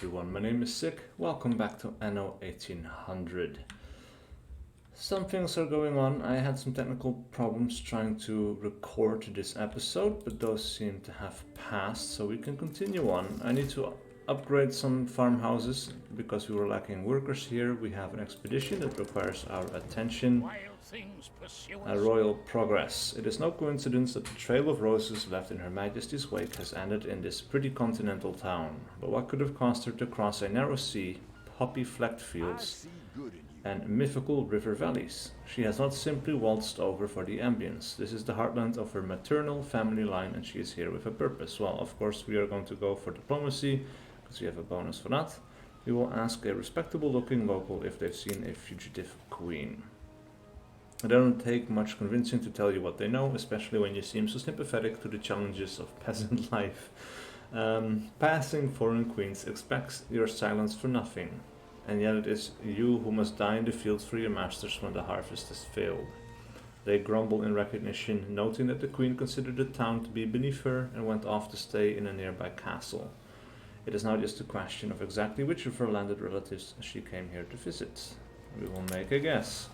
everyone, my name is SiC. Welcome back to Anno 1800. Some things are going on. I had some technical problems trying to record this episode, but those seem to have passed, so we can continue on. I need to upgrade some farmhouses because we were lacking workers here. We have an expedition that requires our attention. A royal progress. It is no coincidence that the trail of roses left in Her Majesty's wake has ended in this pretty continental town. But what could have caused her to cross a narrow sea, poppy-flecked fields, and mythical river valleys? She has not simply waltzed over for the ambience. This is the heartland of her maternal family line, and she is here with a purpose. Well, of course, we are going to go for diplomacy, because we have a bonus for that. We will ask a respectable-looking local if they've seen a fugitive queen. It doesn't take much convincing to tell you what they know, especially when you seem so sympathetic to the challenges of peasant life. Passing foreign queens expects your silence for nothing, and yet it is you who must die in the fields for your masters when the harvest has failed. They grumble in recognition, noting that the queen considered the town to be beneath her and went off to stay in a nearby castle. It is now just a question of exactly which of her landed relatives she came here to visit. We will make a guess.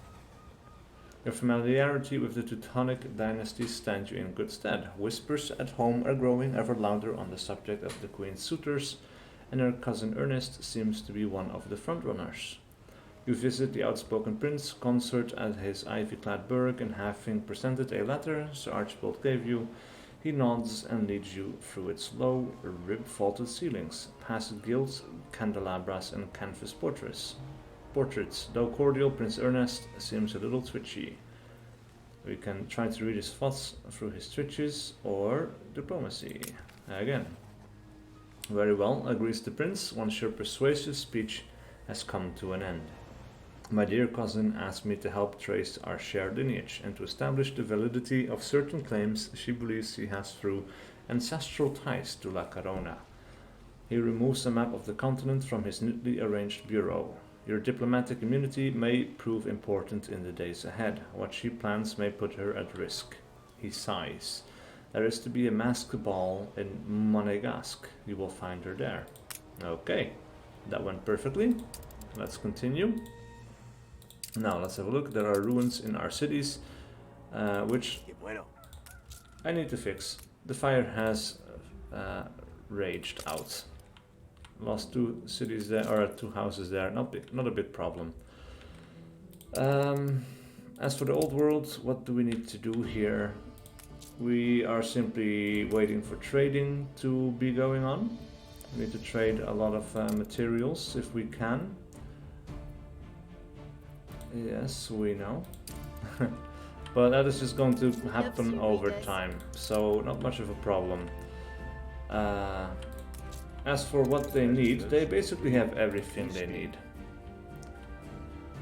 Your familiarity with the Teutonic dynasty stands you in good stead. Whispers at home are growing ever louder on the subject of the queen's suitors, and her cousin Ernest seems to be one of the frontrunners. You visit the outspoken prince consort at his ivy-clad burg, and having presented a letter Sir Archibald gave you, he nods and leads you through its low, rib-vaulted ceilings, past gilt candelabras and canvas portraits. Though cordial, Prince Ernest seems a little twitchy. We can try to read his thoughts through his twitches, or diplomacy. Again. Very well, agrees the prince, once your persuasive speech has come to an end. My dear cousin asked me to help trace our shared lineage, and to establish the validity of certain claims she believes she has through ancestral ties to La Corona. He removes a map of the continent from his neatly arranged bureau. Your diplomatic immunity may prove important in the days ahead. What she plans may put her at risk. He sighs. There is to be a masked ball in Monégasque. You will find her there. Okay, that went perfectly. Let's continue. Now let's have a look. There are ruins in our cities, which I need to fix. The fire has raged out. Lost 2 cities there, or 2 houses there. Not a big problem. As for the old world, what do we need to do here? We are simply waiting for trading to be going on. We need to trade a lot of materials if we can. Yes, we know. But that is just going to happen over time, so not much of a problem. As for what they need, they basically have everything they need.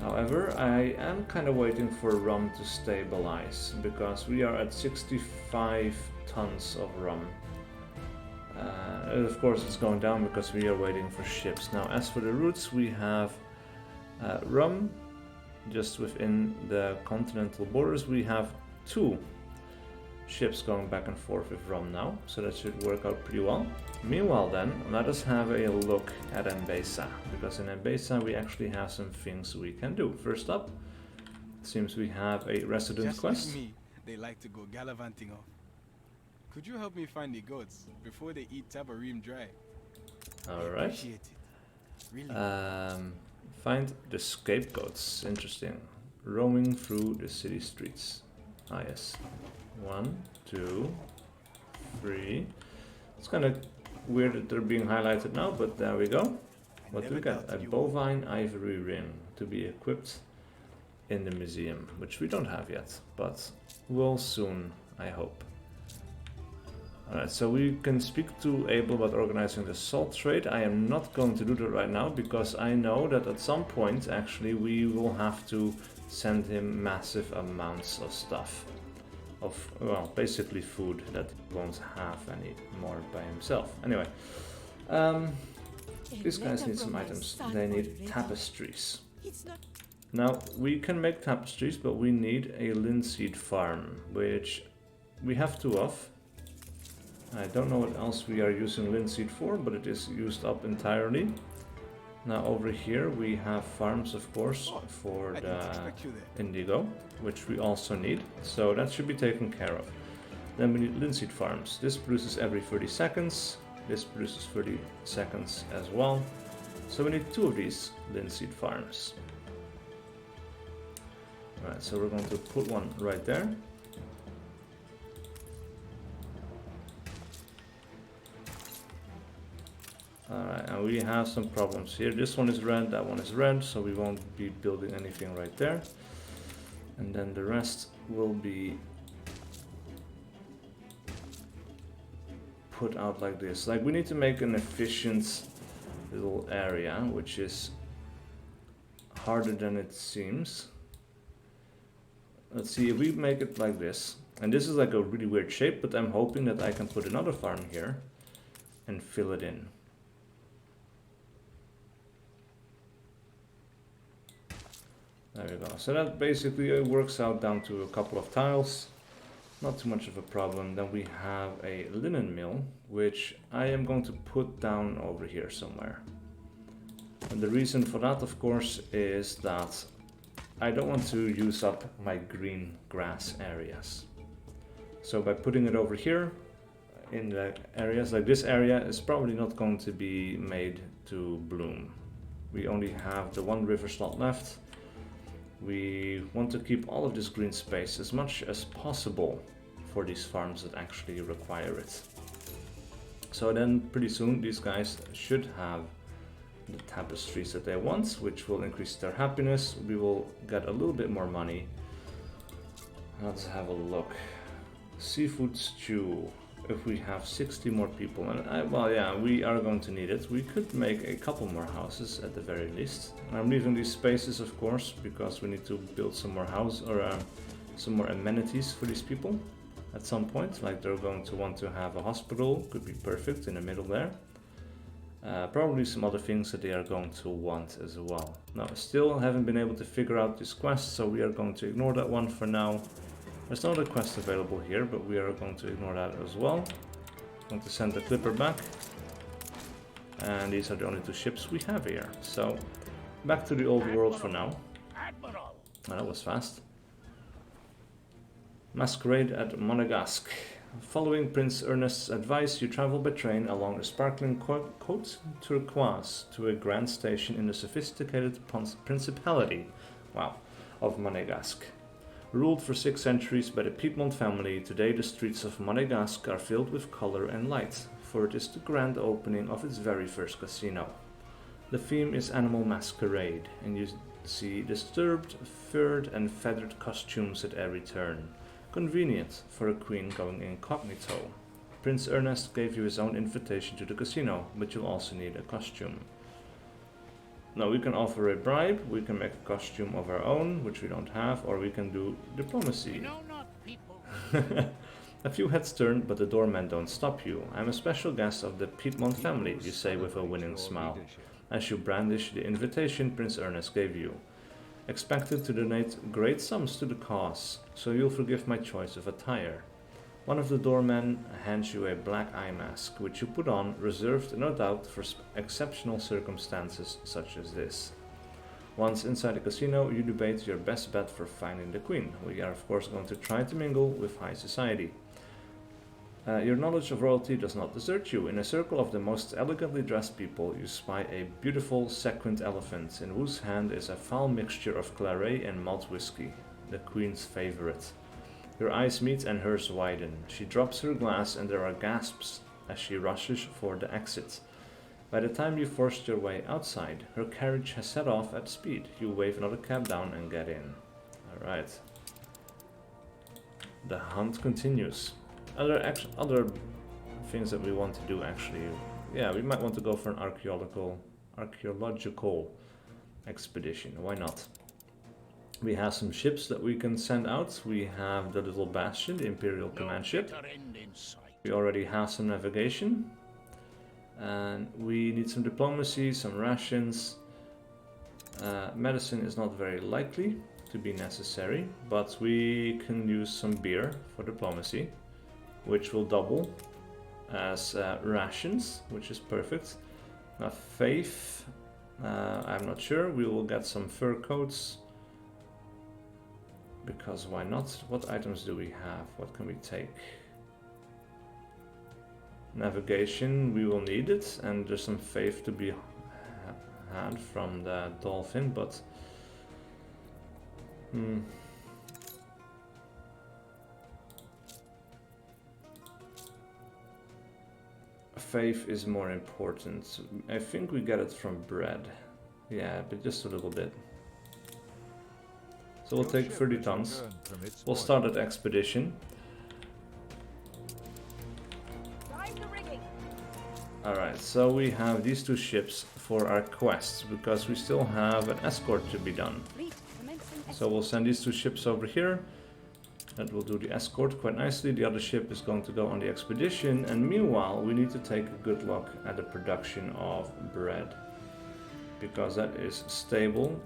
However, I am kind of waiting for rum to stabilize, because we are at 65 tons of rum. Of course it's going down because we are waiting for ships. Now as for the routes, we have rum just within the continental borders. We have 2 ships going back and forth with rum now, so that should work out pretty well. Meanwhile then, let us have a look at Mbesa, because in Mbesa we actually have some things we can do. First up, it seems we have a resident Just quest. like me, they like to go gallivanting off. Could you help me find the goats before they eat Tabarim dry? Alright. Appreciate it. Really? Find the scapegoats. Interesting. Roaming through the city streets. Ah yes. 1, 2, 3. It's kind of weird that they're being highlighted now, but there we go. What do we got? A bovine ivory ring to be equipped in the museum, which we don't have yet, but will soon, I hope. Alright, so we can speak to Abel about organizing the salt trade. I am not going to do that right now, because I know that at some point, actually, we will have to send him massive amounts of stuff. Well, basically food that he won't have any more by himself. Anyway, these guys need some items. They need tapestries. Now, we can make tapestries, but we need a linseed farm, which we have 2 of. I don't know what else we are using linseed for, but it is used up entirely. Now over here we have farms, of course, for I the didn't expect you there. indigo, which we also need, so that should be taken care of. Then we need linseed farms. This produces every 30 seconds, this produces 30 seconds as well. So we need 2 of these linseed farms. Alright, so we're going to put one right there. Alright, and we have some problems here. This one is red, that one is red, so we won't be building anything right there. And then the rest will be put out like this. Like, we need to make an efficient little area, which is harder than it seems. Let's see, if we make it like this, and this is like a really weird shape, but I'm hoping that I can put another farm here and fill it in. There we go. So that basically works out down to a couple of tiles. Not too much of a problem. Then we have a linen mill, which I am going to put down over here somewhere. And the reason for that, of course, is that I don't want to use up my green grass areas. So by putting it over here, in the areas like this area is probably not going to be made to bloom. We only have the 1 river slot left. We want to keep all of this green space as much as possible for these farms that actually require it. So then pretty soon these guys should have the tapestries that they want, which will increase their happiness. We will get a little bit more money. Let's have a look. Seafood stew. If we have 60 more people, and well, yeah, we are going to need it. We could make a couple more houses at the very least. And I'm leaving these spaces, of course, because we need to build some more some more amenities for these people at some point. Like, they're going to want to have a hospital, could be perfect in the middle there. Probably some other things that they are going to want as well. Now, still haven't been able to figure out this quest, so we are going to ignore that one for now. There's no other quest available here, but we are going to ignore that as well. I'm going to send the clipper back. And these are the only 2 ships we have here. So, back to the old world for now. Oh, that was fast. Masquerade at Monégasque. Following Prince Ernest's advice, you travel by train along a sparkling Côte Turquoise to a grand station in the sophisticated principality, of Monégasque. Ruled for 6 centuries by the Piedmont family, today the streets of Monégasque are filled with color and light, for it is the grand opening of its very first casino. The theme is animal masquerade, and you see disturbed, furred and feathered costumes at every turn. Convenient for a queen going incognito. Prince Ernest gave you his own invitation to the casino, but you'll also need a costume. Now we can offer a bribe, we can make a costume of our own, which we don't have, or we can do diplomacy. A few heads turn, but the doormen don't stop you. I'm a special guest of the Piedmont family, you say with a winning smile, as you brandish the invitation Prince Ernest gave you. Expected to donate great sums to the cause, so you'll forgive my choice of attire. One of the doormen hands you a black eye mask, which you put on, reserved no doubt for exceptional circumstances such as this. Once inside the casino, you debate your best bet for finding the queen. We are of course going to try to mingle with high society. Your knowledge of royalty does not desert you. In a circle of the most elegantly dressed people, you spy a beautiful sequined elephant, in whose hand is a foul mixture of claret and malt whiskey, the queen's favorite. Your eyes meet and hers widen. She drops her glass and there are gasps as she rushes for the exit. By the time you forced your way outside, her carriage has set off at speed. You wave another cab down and get in. Alright. The hunt continues. Other things that we want to do actually. Yeah, we might want to go for an archaeological expedition. Why not? We have some ships that we can send out. We have the little Bastion, the Imperial Command ship. We already have some navigation. And we need some diplomacy, some rations. Medicine is not very likely to be necessary, but we can use some beer for diplomacy, which will double as rations, which is perfect. Faith I'm not sure. We will get some fur coats. Because why not? What items do we have? What can we take? Navigation, we will need it. And there's some faith to be had from the dolphin, but... Faith is more important. I think we get it from bread. Yeah, but just a little bit. So we'll take 30 tons. We'll start that expedition. Alright, so we have these two ships for our quests, because we still have an escort to be done. So we'll send these two ships over here. That will do the escort quite nicely. The other ship is going to go on the expedition, and meanwhile we need to take a good look at the production of bread, because that is stable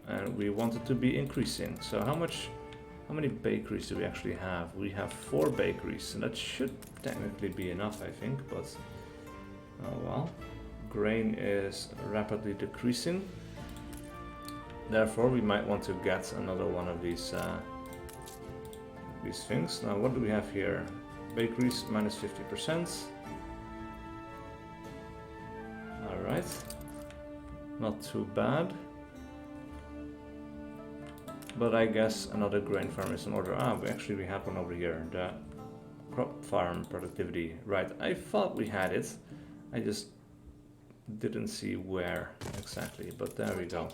and we want it to be increasing. So how many bakeries do we actually have? We have 4 bakeries, and that should technically be enough, I think, but oh well. Grain is rapidly decreasing, therefore we might want to get another one of these things. Now what do we have here? Bakeries minus 50%. Alright, not too bad. But I guess another grain farm is in order. We have one over here. The crop farm productivity. Right, I thought we had it. I just didn't see where exactly, but there we go.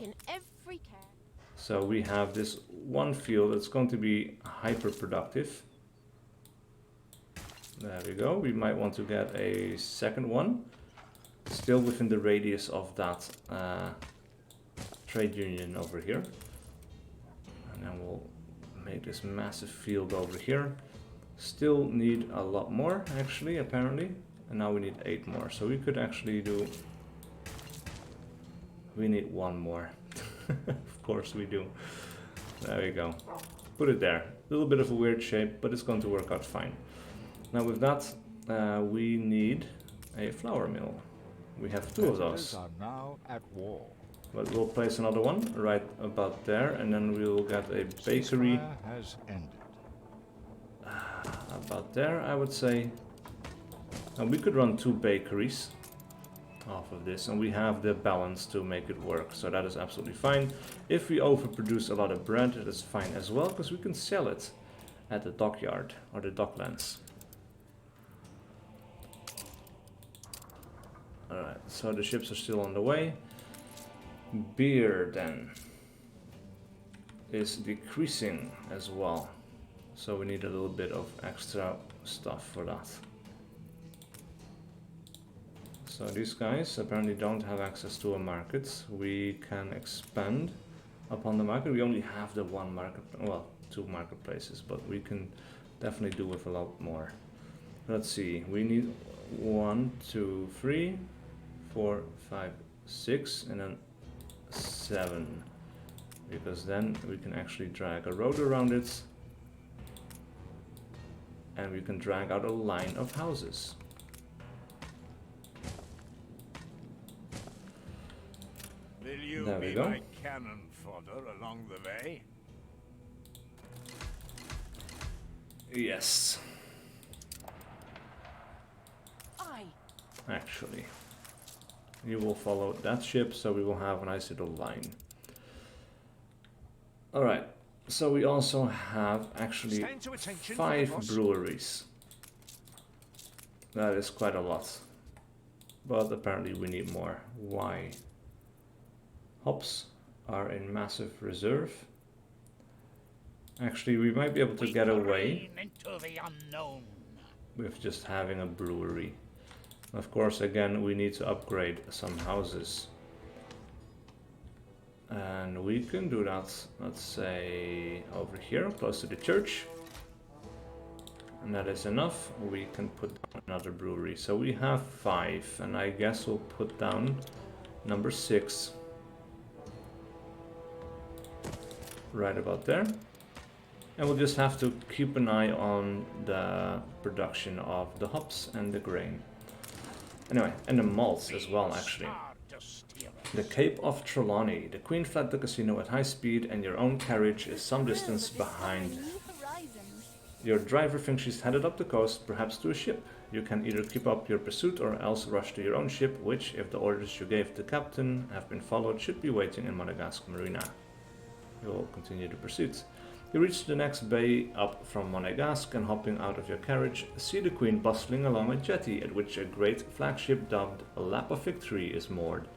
So we have this one field that's going to be hyper productive. There we go. We might want to get a second one, still within the radius of that trade union over here. And then we'll make this massive field over here. Still need a lot more, actually, apparently. And now we need 8 more. So we could actually do... We need 1 more. Of course we do. There we go. Put it there. A little bit of a weird shape, but it's going to work out fine. Now with that, we need a flour mill. We have 2 of those. Are now at war. But we'll place another one right about there, and then we'll get a bakery Has ended. about there, I would say. And we could run 2 bakeries off of this, and we have the balance to make it work, so that is absolutely fine. If we overproduce a lot of bread, that is fine as well, because we can sell it at the dockyard or the docklands. Alright, so the ships are still on the way. Beer then is decreasing as well, so we need a little bit of extra stuff for that. So these guys apparently don't have access to a market. We can expand upon the market. We only have the one market, well, 2 marketplaces, but we can definitely do with a lot more. Let's see, we need 1, 2, 3, 4, 5, 6, and then 7, because then we can actually drag a road around it, and we can drag out a line of houses. Will you There we be go. my cannon fodder along the way? Yes, Aye. actually. You will follow that ship, so we will have a nice little line. Alright, so we also have actually Stand to attention, 5 boss. breweries. That is quite a lot. But apparently we need more. Why? Hops are in massive reserve. Actually, we might be able to get away Into the unknown. with just having a brewery. Of course, again, we need to upgrade some houses. And we can do that, let's say, over here, close to the church. And that is enough. We can put down another brewery. So we have 5, and I guess we'll put down number 6. Right about there. And we'll just have to keep an eye on the production of the hops and the grain. Anyway, and the malts as well, actually. Hard to steer it. The Cape of Trelawney. The Queen fled the casino at high speed and your own carriage is some distance behind. Your driver thinks she's headed up the coast, perhaps to a ship. You can either keep up your pursuit or else rush to your own ship, which, if the orders you gave the captain have been followed, should be waiting in Monégasque Marina. You will continue the pursuit. You reach the next bay up from Monégasque and hopping out of your carriage, see the Queen bustling along a jetty at which a great flagship dubbed a Lap of Victory is moored.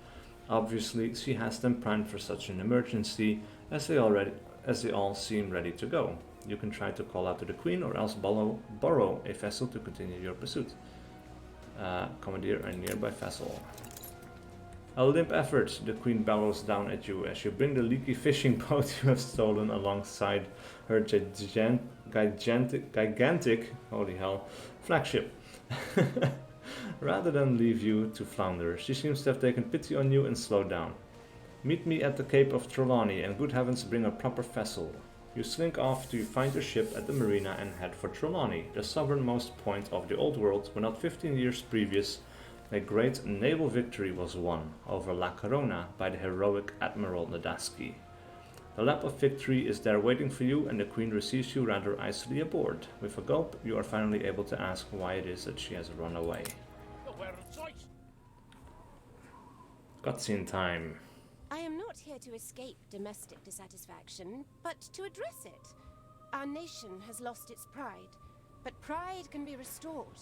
Obviously, she has them primed for such an emergency, as they all seem ready to go. You can try to call out to the Queen or else borrow a vessel to continue your pursuit. Commandeer a nearby vessel. A limp effort, the Queen bellows down at you as you bring the leaky fishing boat you have stolen alongside her gigantic, holy hell, flagship. Rather than leave you to flounder, she seems to have taken pity on you and slowed down. Meet me at the Cape of Trelawney and good heavens bring a proper vessel. You slink off till you find your ship at the marina and head for Trelawney, the southernmost point of the old world, where not 15 years previous a great naval victory was won over La Corona by the heroic Admiral Monégasque. The Lap of Victory is there waiting for you and the Queen receives you rather icily aboard. With a gulp, you are finally able to ask why it is that she has run away. Cutscene time. I am not here to escape domestic dissatisfaction, but to address it. Our nation has lost its pride, but pride can be restored.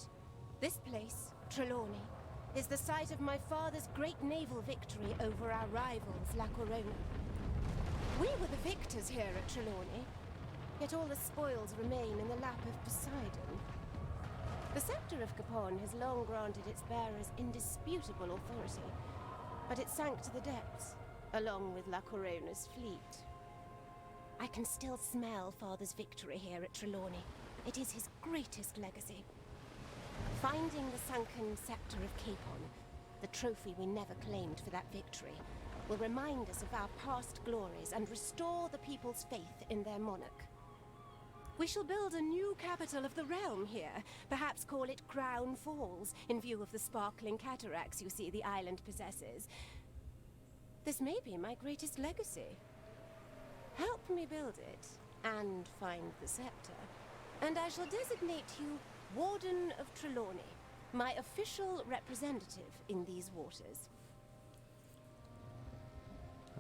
This place, Trelawney, is the site of my father's great naval victory over our rivals, La Corona. We were the victors here at Trelawney, yet all the spoils remain in the lap of Poseidon. The scepter of Capon has long granted its bearers indisputable authority, but it sank to the depths, along with La Corona's fleet. I can still smell Father's victory here at Trelawney. It is his greatest legacy. Finding the sunken scepter of Capon, the trophy we never claimed for that victory, will remind us of our past glories and restore the people's faith in their monarch. We shall build a new capital of the realm here, perhaps call it Crown Falls, in view of the sparkling cataracts you see the island possesses. This may be my greatest legacy. Help me build it, and find the scepter, and I shall designate you Warden of Trelawney, my official representative in these waters.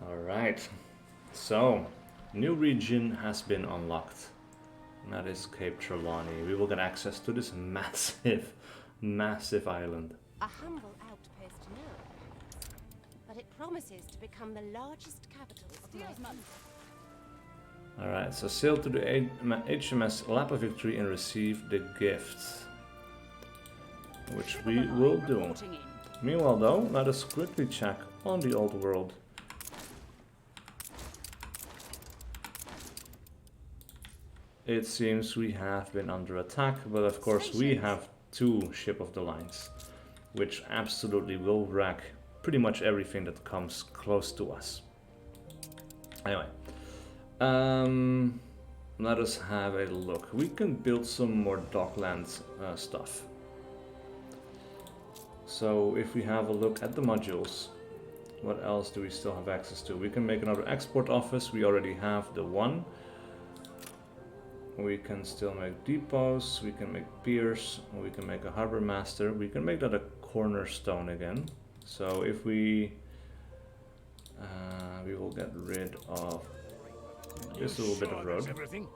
Alright, so, new region has been unlocked. And that is Cape Trelawney. We will get access to this massive, massive island. A humble outpost now, but it promises to become the largest capital of my kingdom. Alright, so sail to the HMS Lap of Victory and receive the gift. Which we will do. Meanwhile though, let us quickly check on the old world. It seems we have been under attack, but of course we have 2 ship of the lines, which absolutely will wreck pretty much everything that comes close to us. Anyway, let us have a look. We can build some more dockland stuff. So if we have a look at the modules, what else do we still have access to? We can make another export office. We already have the one. We can still make depots, we can make piers, we can make a harbor master, we can make that a cornerstone again. So if we will get rid of this little bit of road. Everything?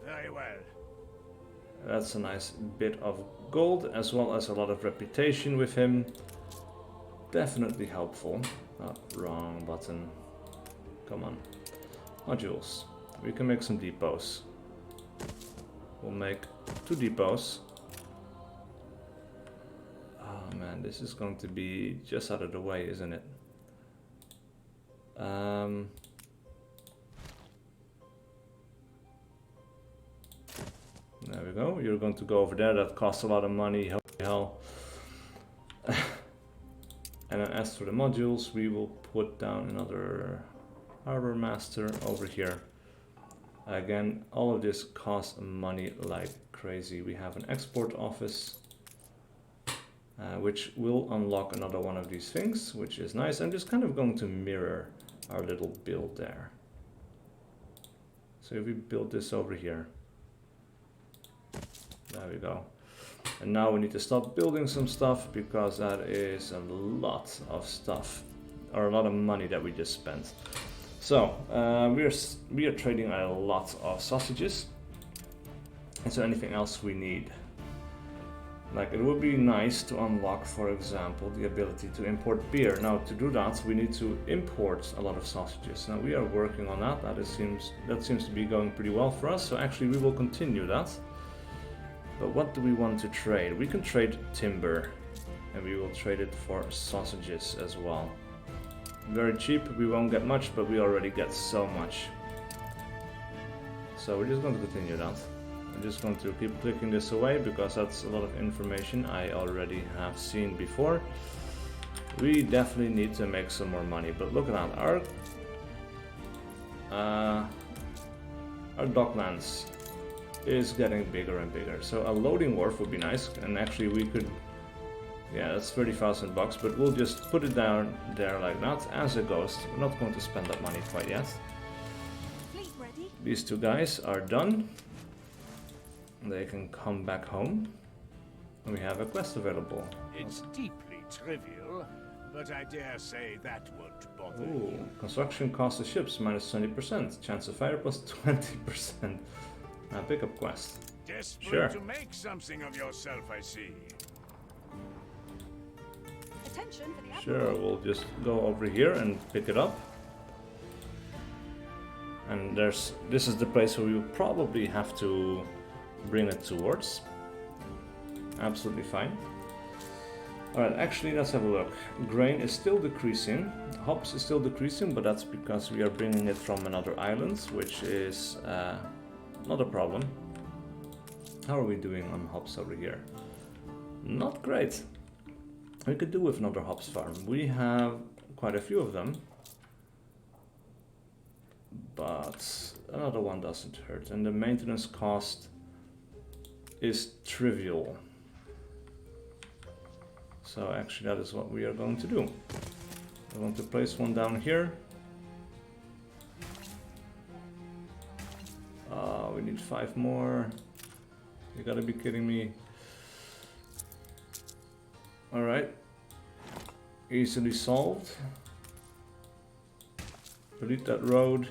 Very well. That's a nice bit of gold, as well as a lot of reputation with him. Definitely helpful. Oh, wrong button. Come on. Modules. We can make some depots. We'll make 2 depots. Oh man, this is going to be just out of the way, isn't it? There we go. You're going to go over there. That costs a lot of money. Holy hell. And then as for the modules, we will put down another harbor master over here. Again, all of this costs money like crazy. We have an export office. which will unlock another one of these things, which is nice. I'm just kind of going to mirror our little build there. So if we build this over here, there we go. And now we need to stop building some stuff, because that is a lot of stuff, or a lot of money that we just spent. So we are trading a lot of sausages. Is there anything else we need? Like, it would be nice to unlock, for example, the ability to import beer. Now, to do that, we need to import a lot of sausages. Now, we are working on that. That seems to be going pretty well for us. So actually, we will continue that. But what do we want to trade? We can trade timber, and we will trade it for sausages as well. Very cheap. We won't get much, but we already get so much. So we're just going to continue that. I'm just going to keep clicking this away, because that's a lot of information I already have seen before. We definitely need to make some more money, but look at that. Our docklands is getting bigger and bigger. So a loading wharf would be nice, and actually we could, yeah, that's 30,000 bucks, but we'll just put it down there like that as a ghost. We're not going to spend that money quite yet. These two guys are done. They can come back home. We have a quest available. It's deeply trivial, but I dare say that won't bother Ooh, you. construction cost of ships minus 20%. Chance of fire plus 20%. Pickup quest. Desperate Sure. to make something of yourself, I see. Attention for the Sure, we'll just go over here and pick it up. And this is the place where we will probably have to bring it towards. Absolutely fine. Alright, actually let's have a look. Grain is still decreasing. Hops is still decreasing, but that's because we are bringing it from another island, which is not a problem. How are we doing on hops over here? Not great. We could do with another hops farm. We have quite a few of them, but another one doesn't hurt, and the maintenance cost is trivial. So actually that is what we are going to do. I'm going to place one down here. We need 5 more. You gotta be kidding me. Alright. Easily solved. Delete that road.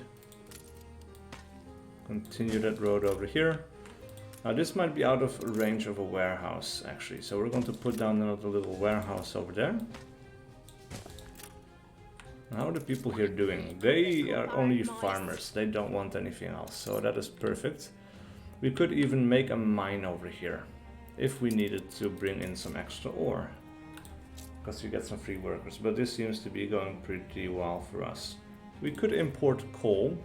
Continue that road over here. Now this might be out of range of a warehouse actually, so we're going to put down another little warehouse over there. How are the people here doing? They are only farmers, they don't want anything else, so that is perfect. We could even make a mine over here if we needed to bring in some extra ore, because you get some free workers, but this seems to be going pretty well for us. We could import coal.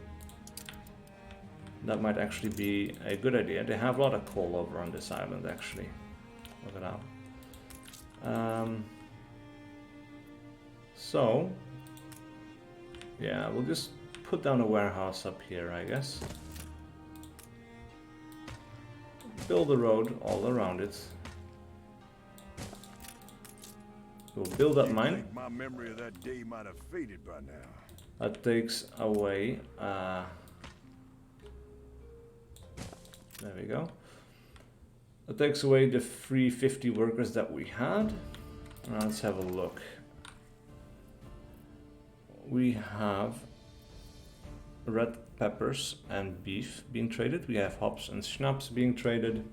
That might actually be a good idea. They have a lot of coal over on this island actually. Look at that. So yeah, we'll just put down a warehouse up here, I guess. Build a road all around it. We'll build that mine. My memory of that day might have faded by now. That takes away there we go. That takes away the 350 workers that we had. Now let's have a look. We have red peppers and beef being traded. We have hops and schnapps being traded.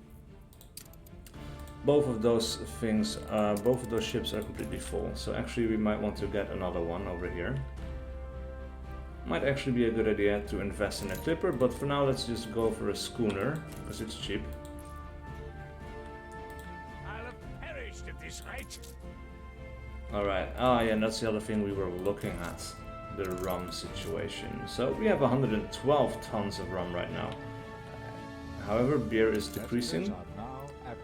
Both of those things, both of those ships are completely full. So actually we might want to get another one over here. Might actually be a good idea to invest in a clipper, but for now let's just go for a schooner, because it's cheap. I'll have perished at this rate. Alright, yeah, and that's the other thing we were looking at, the rum situation. So we have 112 tons of rum right now. However, beer is decreasing. Settlers are now at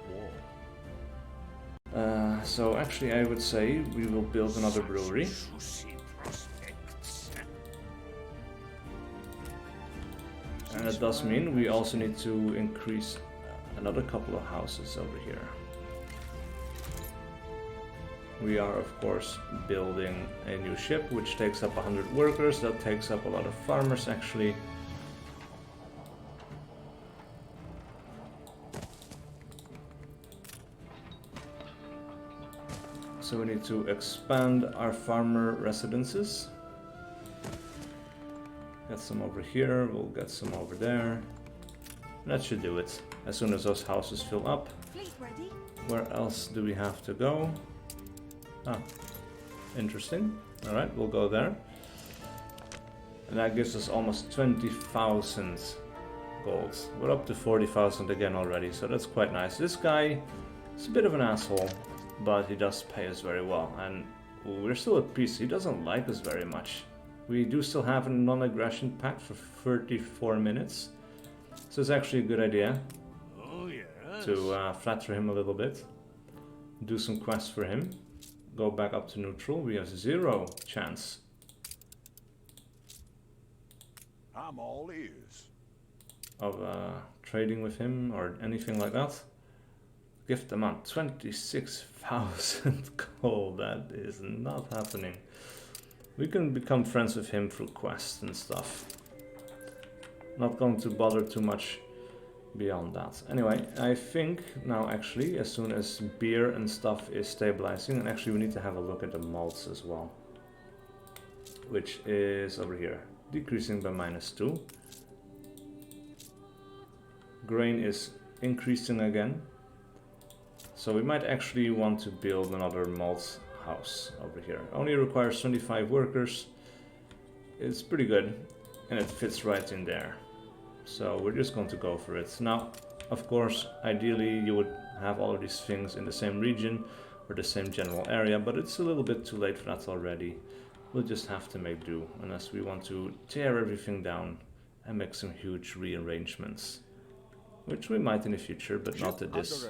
war. So actually I would say we will build another brewery. Juicy prospects. And that does mean we also need to increase another couple of houses over here. we are of course building a new ship which takes up 100 workers. That takes up a lot of farmers actually. So we need to expand our farmer residences. Get some over here, we'll get some over there. That should do it. As soon as those houses fill up. Fleet ready. Where else do we have to go? Ah, interesting. Alright, we'll go there. And that gives us almost 20,000 gold. We're up to 40,000 again already, so that's quite nice. This guy is a bit of an asshole, but he does pay us very well. And we're still at peace. He doesn't like us very much. We do still have a non-aggression pact for 34 minutes. So it's actually a good idea to flatter him a little bit. Do some quests for him. Go back up to neutral. We have 0 chance. I'm all ears. Of trading with him or anything like that. Gift amount 26,000 gold. That is not happening. We can become friends with him through quests and stuff. Not going to bother too much beyond that. Anyway, I think now actually as soon as beer and stuff is stabilizing, and actually we need to have a look at the malts as well, which is over here, decreasing by -2. Grain is increasing again, so we might actually want to build another malt house over here. Only requires 25 workers. It's pretty good and it fits right in there. So we're just going to go for it. Now, of course, ideally you would have all of these things in the same region or the same general area, but it's a little bit too late for that already. We'll just have to make do, unless we want to tear everything down and make some huge rearrangements. Which we might in the future, but not at this.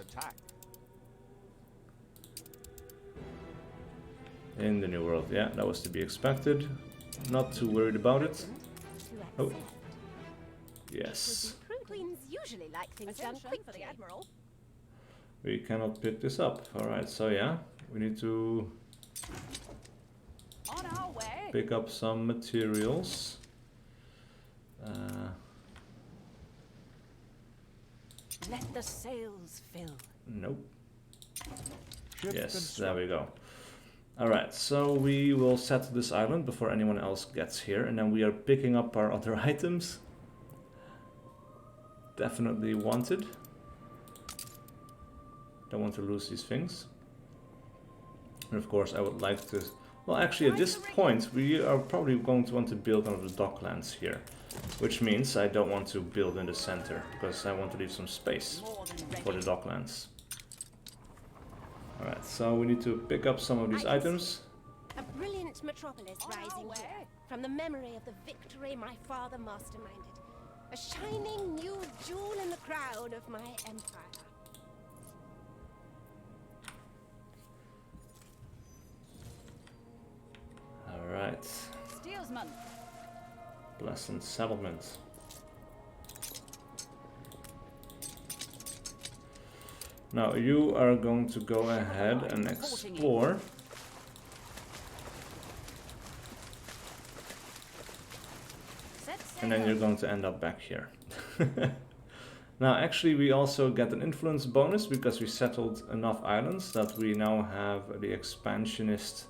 In the new world, yeah, that was to be expected. Not too worried about it. Oh. Yes. Queens usually like things done quickly. We cannot pick this up. Alright, so yeah, we need to On our way. pick up some materials. Let the sails fill. Nope. Yes, there we go. Alright, so we will set this island before anyone else gets here, and then we are picking up our other items. Definitely wanted. Don't want to lose these things. And of course I would like to... Well, actually at this point we are probably going to want to build one of the docklands here. Which means I don't want to build in the center, because I want to leave some space for the docklands. Alright, so we need to pick up some of these items. A brilliant metropolis rising here, from the memory of the victory my father masterminded. A shining new jewel in the crown of my empire. Alright. Steelsman. Pleasant settlement. Now you are going to go ahead and explore. And then you're going to end up back here. Now actually we also get an influence bonus because we settled enough islands that we now have the expansionist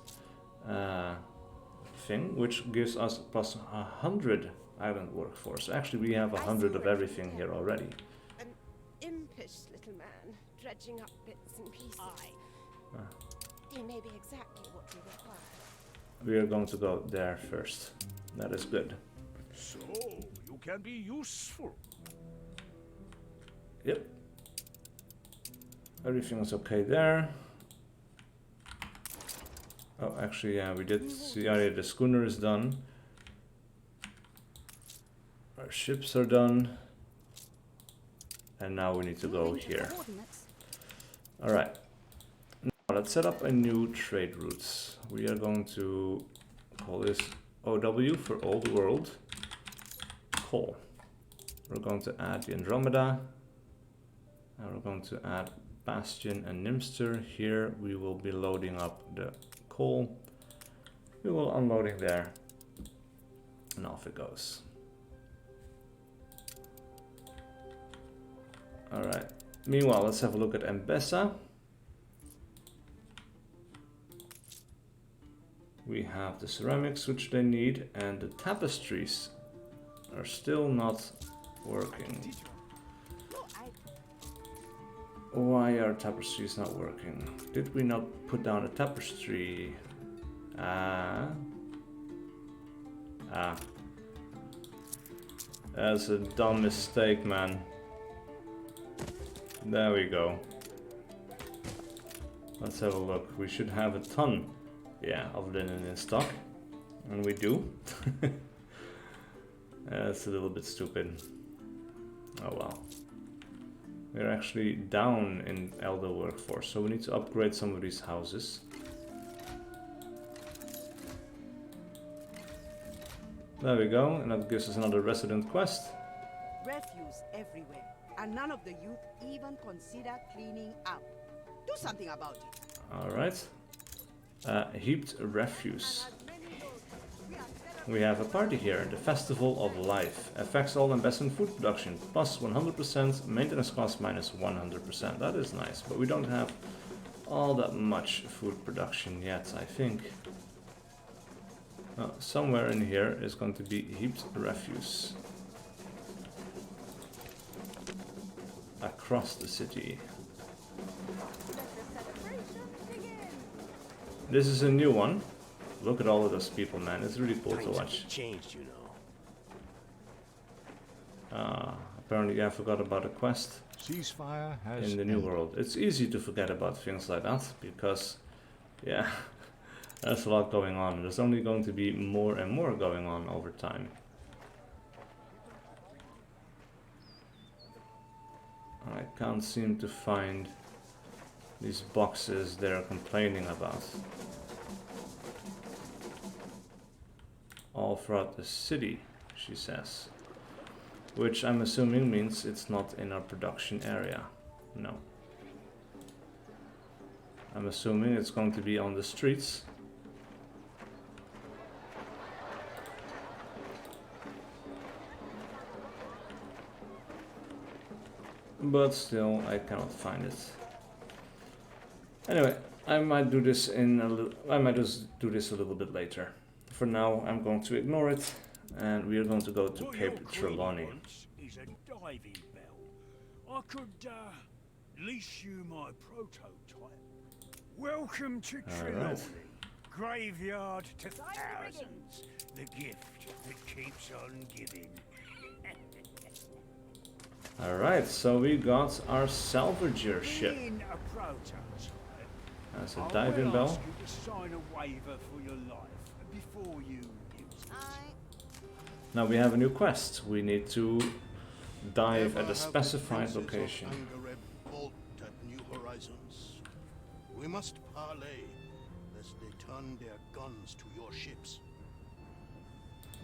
thing, which gives us plus 100 island workforce. Actually we have 100 of everything here already. An impish little man, dredging up bits and pieces. He may be exactly what we require. We are going to go there first. That is good. So, you can be useful. Yep. Everything is okay there. Oh, actually, yeah, we did see, yeah, the schooner is done. Our ships are done. And now we need to go here. Alright. Now let's set up a new trade route. We are going to call this OW for Old World. Coal. We're going to add the Andromeda. And we're going to add Bastion and Nimster. Here we will be loading up the coal. We will unloading there. And off it goes. Alright. Meanwhile, let's have a look at Mbessa. We have the ceramics which they need, and the tapestries are still not working. Why are tapestries not working? Did we not put down a tapestry? That's a dumb mistake, man. There we go. Let's have a look. We should have a ton, yeah, of linen in stock. And we do. That's a little bit stupid. Oh well. We're actually down in elder workforce, so we need to upgrade some of these houses. There we go, and that gives us another resident quest. Refuse everywhere, and none of the youth even consider cleaning up. Do something about it. Alright. Heaped refuse. We have a party here, the Festival of Life. Affects all investment food production, plus 100%, maintenance cost minus 100%. That is nice, but we don't have all that much food production yet, I think. Somewhere in here is going to be heaped refuse. Across the city. This is a new one. Look at all of those people, man. It's really cool to watch. Changed, you know. Apparently I forgot about a quest Ceasefire has in the new ended. world. It's easy to forget about things like that because, yeah, there's a lot going on. There's only going to be more and more going on over time. I can't seem to find these boxes they're complaining about. All throughout the city, she says. Which I'm assuming means it's not in our production area. No. I'm assuming it's going to be on the streets. But still, I cannot find it. Anyway, I might do this in a little. I might just do this a little bit later. For now, I'm going to ignore it, and we are going to go to Cape Trelawney. Is a diving bell. I could lease you my prototype. Welcome to Trelawney, graveyard to thousands. The gift that keeps on giving. Alright, so we got our salvager ship. In a prototype, That's a I diving will bell. ask you to sign a waiver for your life before you use it. Now we have a new quest. We need to dive at a specified location. At New Horizons. We must parley, lest they turn their guns to your ships.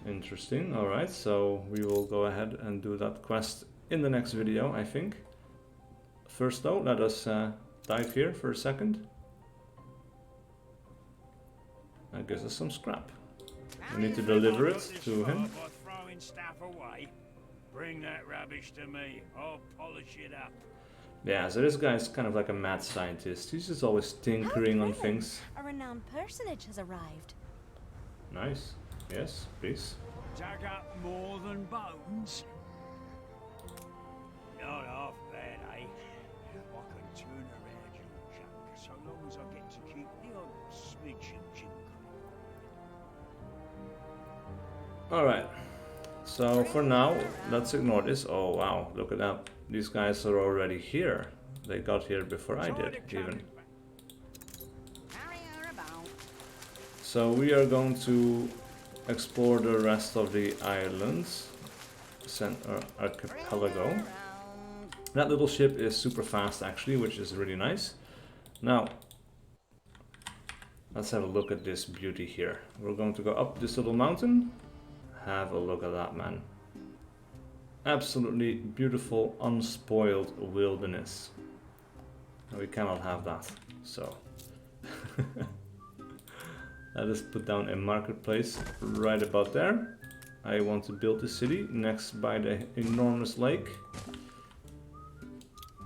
Interesting. Alright, so we will go ahead and do that quest in the next video, I think. First though, let us dive here for a second. That gives us some scrap. We need to deliver it to him. By throwing stuff away. Bring that rubbish to me. I'll polish it up. Yeah, so this guy is kind of like a mad scientist. He's just always tinkering on things. A renowned personage has arrived. Nice. Yes, please. Dug up more than bones. Not half bad, eh? I can turn around your junk so long as I get to keep the odd smidge and jink. Alright. So for now, let's ignore this. Oh wow, look at that. These guys are already here. They got here before I did, even. So we are going to explore the rest of the islands. Archipelago. That little ship is super fast actually, which is really nice. Now, let's have a look at this beauty here. We're going to go up this little mountain. Have a look at that, man. Absolutely beautiful, unspoiled wilderness. We cannot have that, so let us put down a marketplace right about there. I want to build a city next by the enormous lake.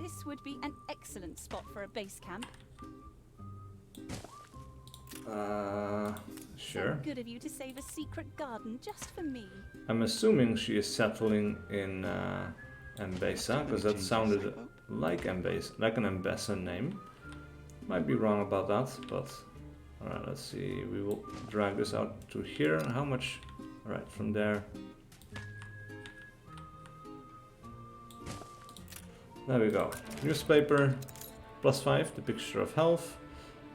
This would be an excellent spot for a base camp. Sure. So good of you to save a secret garden just for me. I'm assuming she is settling in Mbesa, because that sounded like Mbesa, like an Mbesa name. Might be wrong about that, but alright, let's see. We will drag this out to here. How much? Alright, from there. There we go. Newspaper, +5, the picture of health,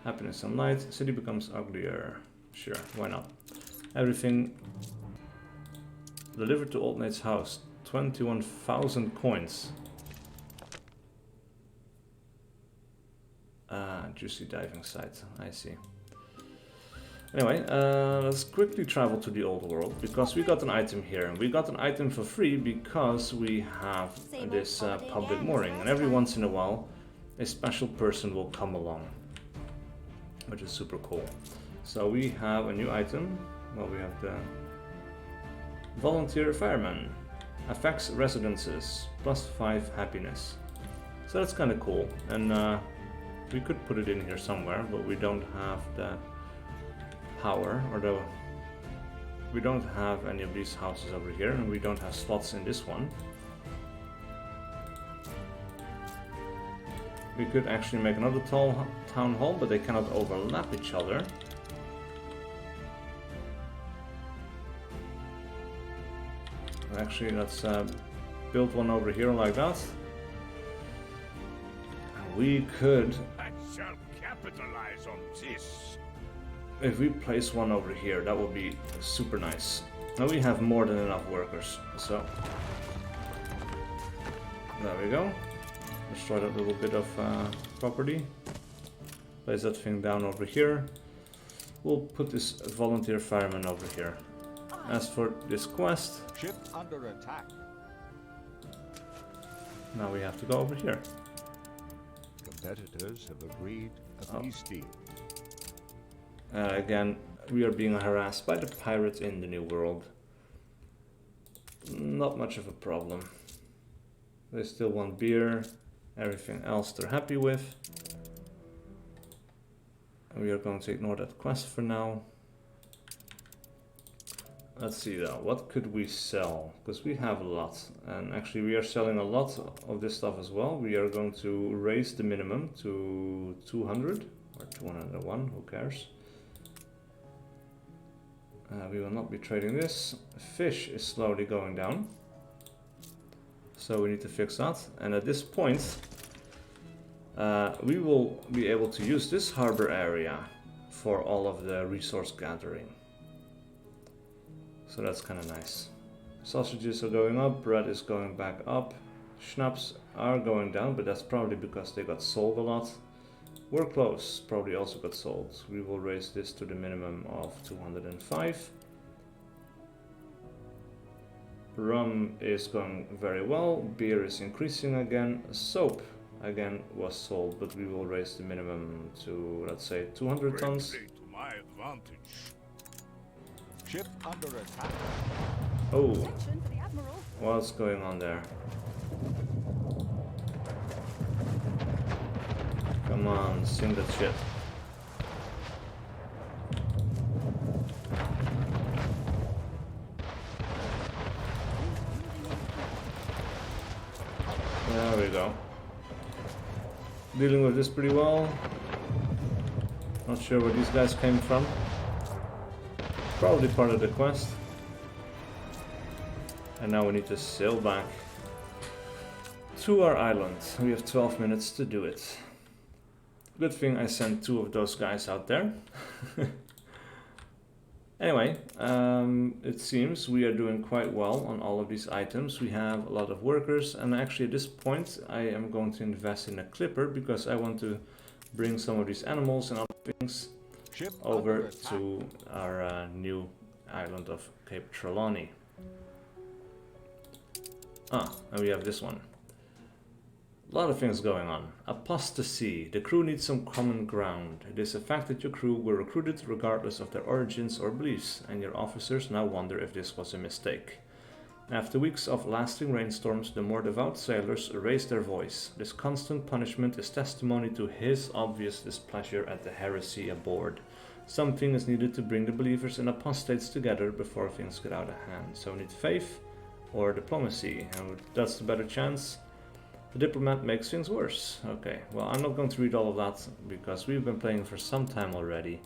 happiness and light. City becomes uglier. Sure, why not? Everything delivered to Old Nate's house. 21,000 coins. Juicy diving site, I see. Anyway, let's quickly travel to the old world, because we got an item here. And we got an item for free because we have this public mooring. And every once in a while, a special person will come along, which is super cool. So we have a new item. Well, we have the volunteer fireman. Affects residences, +5 happiness. So that's kind of cool. And we could put it in here somewhere, but we don't have the power, or we don't have any of these houses over here, and we don't have slots in this one. We could actually make another town hall, but they cannot overlap each other. Actually, let's build one over here like that. We could, I shall capitalize on this. if we place one over here, that would be super nice. Now we have more than enough workers, so there we go. Destroy that little bit of property. Place that thing down over here. We'll put this volunteer fireman over here. As for this quest, Ship under attack. now we have to go over here. Competitors have agreed a peace deal. Again, we are being harassed by the pirates in the New World. Not much of a problem. They still want beer. Everything else they're happy with. We are going to ignore that quest for now. Let's see though, what could we sell? Because we have a lot. And actually we are selling a lot of this stuff as well. We are going to raise the minimum to 200 or 201, who cares? We will not be trading this. Fish is slowly going down. So we need to fix that. And at this point, we will be able to use this harbor area for all of the resource gathering. So that's kind of nice. Sausages are going up, bread is going back up. Schnapps are going down, but that's probably because they got sold a lot. Work clothes probably also got sold. We will raise this to the minimum of 205. Rum is going very well. Beer is increasing again. Soap again was sold, but we will raise the minimum to, let's say, 200 tons. To my advantage. Ship under attack. Oh, Section for the Admiral. what's going on there? Come on, sing that shit. There we go. Dealing with this pretty well. Not sure where these guys came from. Probably part of the quest. And now we need to sail back to our island. We have 12 minutes to do it. Good thing I sent 2 of those guys out there. Anyway, it seems we are doing quite well on all of these items. We have a lot of workers, and actually at this point I am going to invest in a clipper because I want to bring some of these animals and other things over to our new island of Cape Trelawney. Ah, and we have this one. A lot of things going on. Apostasy. The crew needs some common ground. It is a fact that your crew were recruited regardless of their origins or beliefs, and your officers now wonder if this was a mistake. After weeks of lasting rainstorms, the more devout sailors raised their voice. This constant punishment is testimony to his obvious displeasure at the heresy aboard. Something is needed to bring the believers and apostates together before things get out of hand. So we need faith or diplomacy, and that's the better chance. The diplomat makes things worse. Okay, well, I'm not going to read all of that because we've been playing for some time already.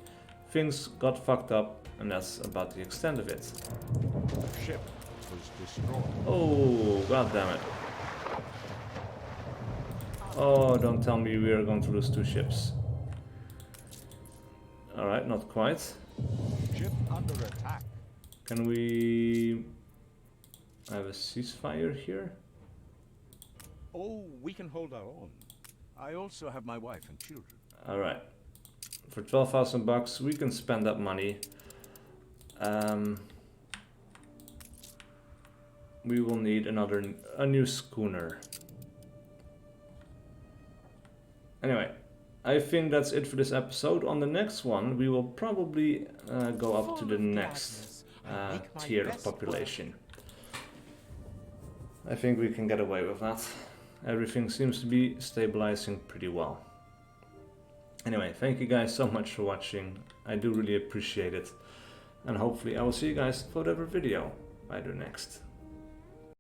Things got fucked up, and that's about the extent of it. The ship was destroyed. Oh, god damn it. Oh, don't tell me we are going to lose 2 ships. Alright, not quite. Ship under attack. Can we have a ceasefire here? Oh, we can hold our own. I also have my wife and children. Alright. For 12,000 bucks, we can spend that money. We will need a new schooner. Anyway, I think that's it for this episode. On the next one, we will probably go up to the next tier of population. I think we can get away with that. Everything seems to be stabilizing pretty well. Anyway, thank you guys so much for watching. I do really appreciate it. And hopefully I will see you guys for whatever video I do next.